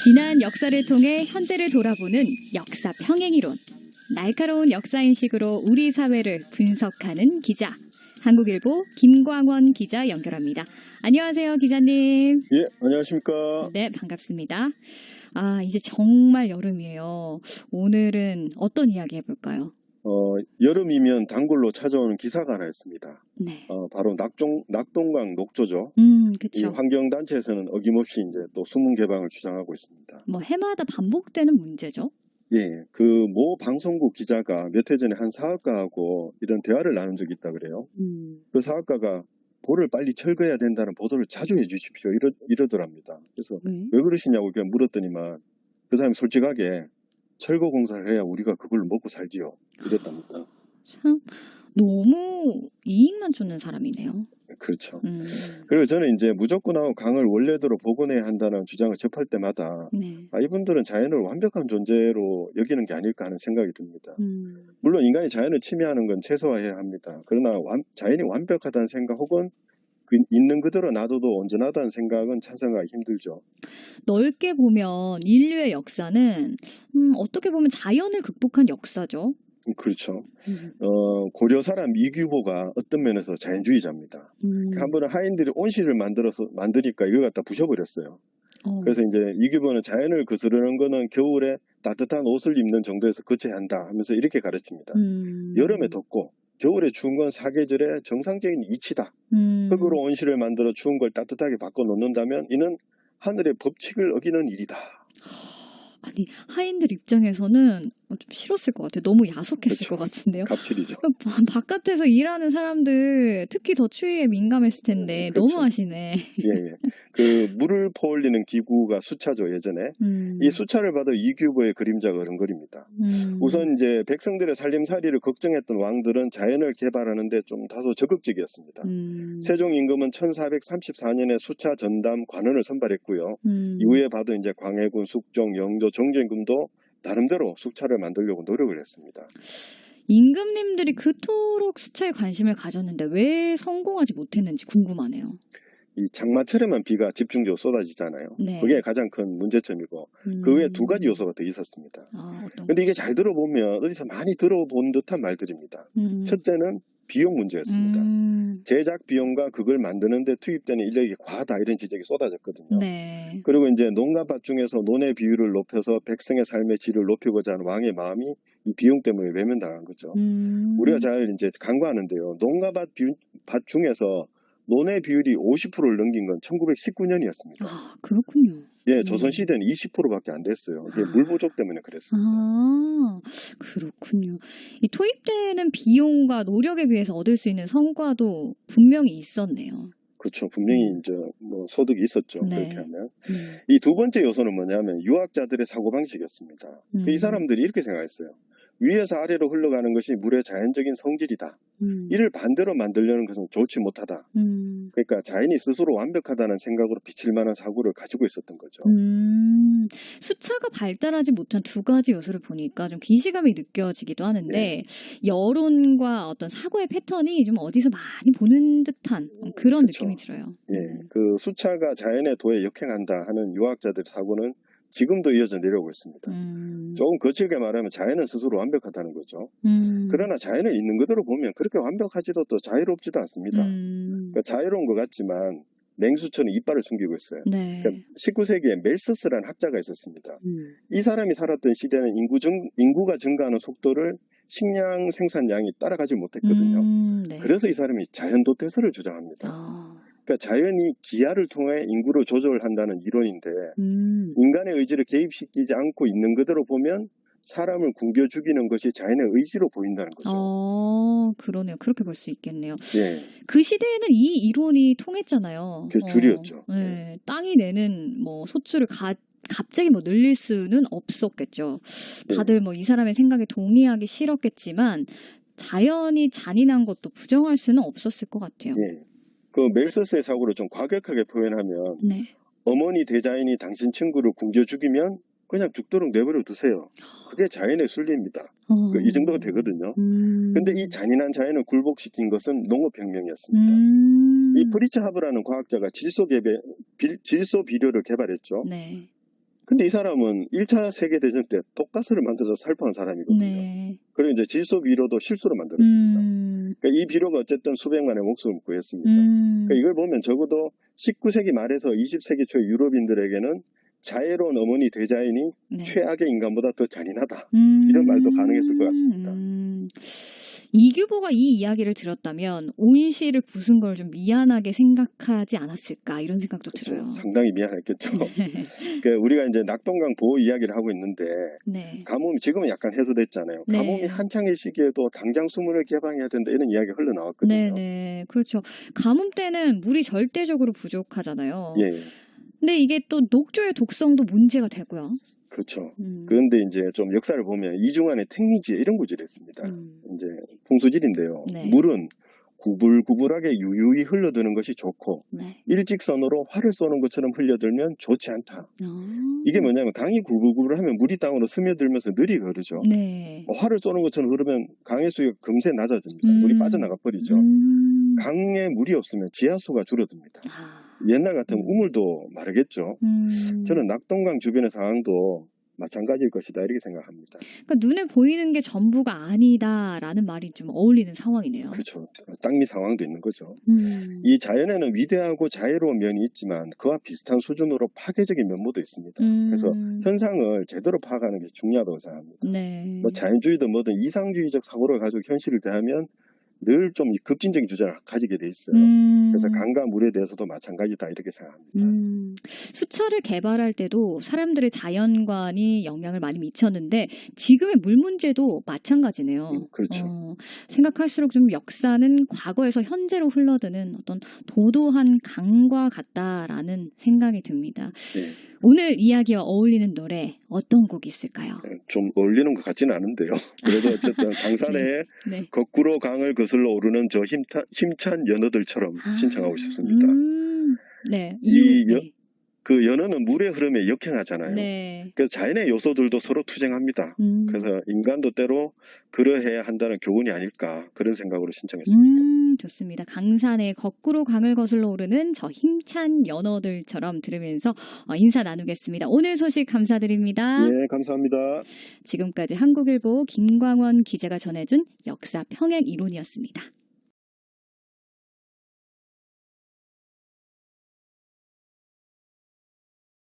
지난 역사를 통해 현재를 돌아보는 역사 평행이론. 날카로운 역사인식으로 우리 사회를 분석하는 기자. 한국일보 김광원 기자 연결합니다. 안녕하세요, 기자님. 예, 안녕하십니까. 네, 반갑습니다. 이제 정말 여름이에요. 오늘은 어떤 이야기 해볼까요? 여름이면 단골로 찾아오는 기사가 하나 있습니다. 네. 바로 낙동강 녹조죠. 이 그렇죠. 환경단체에서는 어김없이 이제 또 수문 개방을 주장하고 있습니다. 해마다 반복되는 문제죠. 예, 그 모 방송국 기자가 몇 해 전에 한 사업가하고 이런 대화를 나눈 적이 있다 그래요. 그 사업가가 볼을 빨리 철거해야 된다는 보도를 자주 해주십시오. 이러더랍니다. 그래서 왜 그러시냐고 그냥 물었더니만 그 사람이 솔직하게 철거 공사를 해야 우리가 그걸로 먹고 살지요. 이랬답니다. 참 너무 이익만 주는 사람이네요. 그렇죠. 그리고 저는 이제 무조건하고 강을 원래대로 복원해야 한다는 주장을 접할 때마다 이분들은 자연을 완벽한 존재로 여기는 게 아닐까 하는 생각이 듭니다. 물론 인간이 자연을 침해하는 건 최소화해야 합니다. 그러나 자연이 완벽하다는 생각 혹은 있는 그대로 놔둬도 온전하다는 생각은 찬성하기 힘들죠. 넓게 보면 인류의 역사는 어떻게 보면 자연을 극복한 역사죠. 그렇죠. 고려 사람 이규보가 어떤 면에서 자연주의자입니다. 한 번은 하인들이 온실을 만드니까 이걸 갖다 부셔버렸어요. 그래서 이제 이규보는 자연을 거스르는 거는 겨울에 따뜻한 옷을 입는 정도에서 그쳐야 한다 하면서 이렇게 가르칩니다. 여름에 덥고 겨울에 추운 건 사계절의 정상적인 이치다. 흙으로 온실을 만들어 추운 걸 따뜻하게 바꿔놓는다면 이는 하늘의 법칙을 어기는 일이다. 아니, 하인들 입장에서는 좀 싫었을 것 같아요. 너무 야속했을 것 같은데요. 갑질이죠. 바깥에서 일하는 사람들 특히 더 추위에 민감했을 텐데 그렇죠. 너무하시네. 예. 그 물을 퍼올리는 기구가 수차죠, 예전에. 이 수차를 봐도 이규보의 그림자가 어른거립니다. 우선 이제 백성들의 살림살이를 걱정했던 왕들은 자연을 개발하는데 좀 다소 적극적이었습니다. 세종 임금은 1434년에 수차 전담 관원을 선발했고요. 이후에 봐도 이제 광해군, 숙종, 영조, 정조임금도 나름대로 수차를 만들려고 노력을 했습니다. 임금님들이 그토록 수차에 관심을 가졌는데 왜 성공하지 못했는지 궁금하네요. 이 장마철에만 비가 집중적으로 쏟아지잖아요. 그게 가장 큰 문제점이고 그 외에 두 가지 요소가 더 있었습니다. 그런데 이게 잘 들어보면 어디서 많이 들어본 듯한 말들입니다. 첫째는 비용 문제였습니다. 제작 비용과 그걸 만드는데 투입되는 인력이 과하다 이런 지적이 쏟아졌거든요. 그리고 이제 농가밭 중에서 논의 비율을 높여서 백성의 삶의 질을 높이고자 하는 왕의 마음이 이 비용 때문에 외면당한 거죠. 우리가 잘 이제 간과하는데요. 농가밭 밭 중에서 논의 비율이 50%를 넘긴 건 1919년이었습니다. 그렇군요. 예, 조선시대는 20%밖에 안 됐어요. 이게 물 부족 때문에 그랬습니다. 그렇군요. 이 투입되는 비용과 노력에 비해서 얻을 수 있는 성과도 분명히 있었네요. 그렇죠. 분명히 이제 소득이 있었죠. 그렇게 하면. 이 두 번째 요소는 뭐냐면 유학자들의 사고방식이었습니다. 이 사람들이 이렇게 생각했어요. 위에서 아래로 흘러가는 것이 물의 자연적인 성질이다. 이를 반대로 만들려는 것은 좋지 못하다. 그러니까 자연이 스스로 완벽하다는 생각으로 비칠 만한 사고를 가지고 있었던 거죠. 수차가 발달하지 못한 두 가지 요소를 보니까 좀 기시감이 느껴지기도 하는데 여론과 어떤 사고의 패턴이 좀 어디서 많이 보는 듯한 그런 느낌이 들어요. 그 수차가 자연의 도에 역행한다 하는 유학자들 사고는 지금도 이어져 내려오고 있습니다. 조금 거칠게 말하면 자연은 스스로 완벽하다는 거죠. 그러나 자연을 있는 그대로 보면 그렇게 완벽하지도 또 자유롭지도 않습니다. 그러니까 자유로운 것 같지만 맹수처럼 이빨을 숨기고 있어요. 그러니까 19세기에 멜서스라는 학자가 있었습니다. 이 사람이 살았던 시대는 인구가 증가하는 속도를 식량 생산량이 따라가지 못했거든요. 그래서 이 사람이 자연도태설을 주장합니다. 그러니까 자연이 기하를 통해 인구를 조절한다는 이론인데 인간의 의지를 개입시키지 않고 있는 그대로 보면 사람을 굶겨 죽이는 것이 자연의 의지로 보인다는 거죠. 그러네요. 그렇게 볼 수 있겠네요. 그 시대에는 이 이론이 통했잖아요. 그게 줄이었죠. 땅이 내는 소출을 갑자기 늘릴 수는 없었겠죠. 다들 이 사람의 생각에 동의하기 싫었겠지만 자연이 잔인한 것도 부정할 수는 없었을 것 같아요. 그 멜서스의 사고를 좀 과격하게 표현하면 어머니 대자연이 당신 친구를 굶겨 죽이면 그냥 죽도록 내버려 두세요. 그게 자연의 순리입니다. 이 정도가 되거든요. 근데 이 잔인한 자연을 굴복시킨 것은 농업혁명이었습니다. 이 프리츠 하브라는 과학자가 질소 비료를 개발했죠. 근데 이 사람은 1차 세계대전 때 독가스를 만들어서 살포한 사람이거든요. 네. 그리고 이제 질소 비료도 실수로 만들었습니다. 그러니까 이 비료가 어쨌든 수백만의 목숨을 구했습니다. 그러니까 이걸 보면 적어도 19세기 말에서 20세기 초 유럽인들에게는 자애로운 어머니 대자인이 네. 최악의 인간보다 더 잔인하다. 이런 말도 가능했을 것 같습니다. 이규보가 이 이야기를 들었다면 온씨를 부순 걸 좀 미안하게 생각하지 않았을까 이런 생각도 그렇죠. 들어요. 상당히 미안했겠죠. 그러니까 우리가 이제 낙동강 보호 이야기를 하고 있는데 네. 가뭄 지금은 약간 해소됐잖아요. 네. 가뭄이 한창일 시기에도 당장 수문을 개방해야 된다 이런 이야기가 흘러나왔거든요. 네네. 그렇죠. 가뭄 때는 물이 절대적으로 부족하잖아요. 예. 근데 이게 또 녹조의 독성도 문제가 되고요. 그렇죠. 그런데 이제 좀 역사를 보면 이중환의 택리지에 이런 구절이 있습니다. 이제 풍수질인데요. 네. 물은 구불구불하게 유유히 흘러드는 것이 좋고 네. 일직선으로 활을 쏘는 것처럼 흘려들면 좋지 않다. 이게 뭐냐면 강이 구불구불하면 물이 땅으로 스며들면서 느리게 흐르죠. 네. 활을 쏘는 것처럼 흐르면 강의 수위가 금세 낮아집니다. 물이 빠져나가 버리죠. 강에 물이 없으면 지하수가 줄어듭니다. 옛날 같으면 우물도 마르겠죠. 저는 낙동강 주변의 상황도 마찬가지일 것이다 이렇게 생각합니다. 그러니까 눈에 보이는 게 전부가 아니다라는 말이 좀 어울리는 상황이네요. 그렇죠. 땅밑 상황도 있는 거죠. 이 자연에는 위대하고 자애로운 면이 있지만 그와 비슷한 수준으로 파괴적인 면모도 있습니다. 그래서 현상을 제대로 파악하는 게 중요하다고 생각합니다. 네. 뭐 자연주의든 뭐든 이상주의적 사고를 가지고 현실을 대하면 늘 좀 급진적인 주장을 가지게 돼 있어요. 그래서 강과 물에 대해서도 마찬가지다 이렇게 생각합니다. 수차를 개발할 때도 사람들의 자연관이 영향을 많이 미쳤는데 지금의 물 문제도 마찬가지네요. 그렇죠. 생각할수록 좀 역사는 과거에서 현재로 흘러드는 어떤 도도한 강과 같다라는 생각이 듭니다. 네. 오늘 이야기와 어울리는 노래 어떤 곡이 있을까요? 좀 어울리는 것 같지는 않은데요. 그래도 어쨌든 강산에 네. 거꾸로 강을 거슬러 오르는 저 힘찬 연어들처럼 신청하고 싶습니다. 네. 그 연어는 물의 흐름에 역행하잖아요. 네. 그래서 자연의 요소들도 서로 투쟁합니다. 그래서 인간도 때로 그러해야 한다는 교훈이 아닐까 그런 생각으로 신청했습니다. 좋습니다. 강산에 거꾸로 강을 거슬러 오르는 저 힘찬 연어들처럼 들으면서 인사 나누겠습니다. 오늘 소식 감사드립니다. 네, 감사합니다. 지금까지 한국일보 김광원 기자가 전해준 역사 평행 이론이었습니다.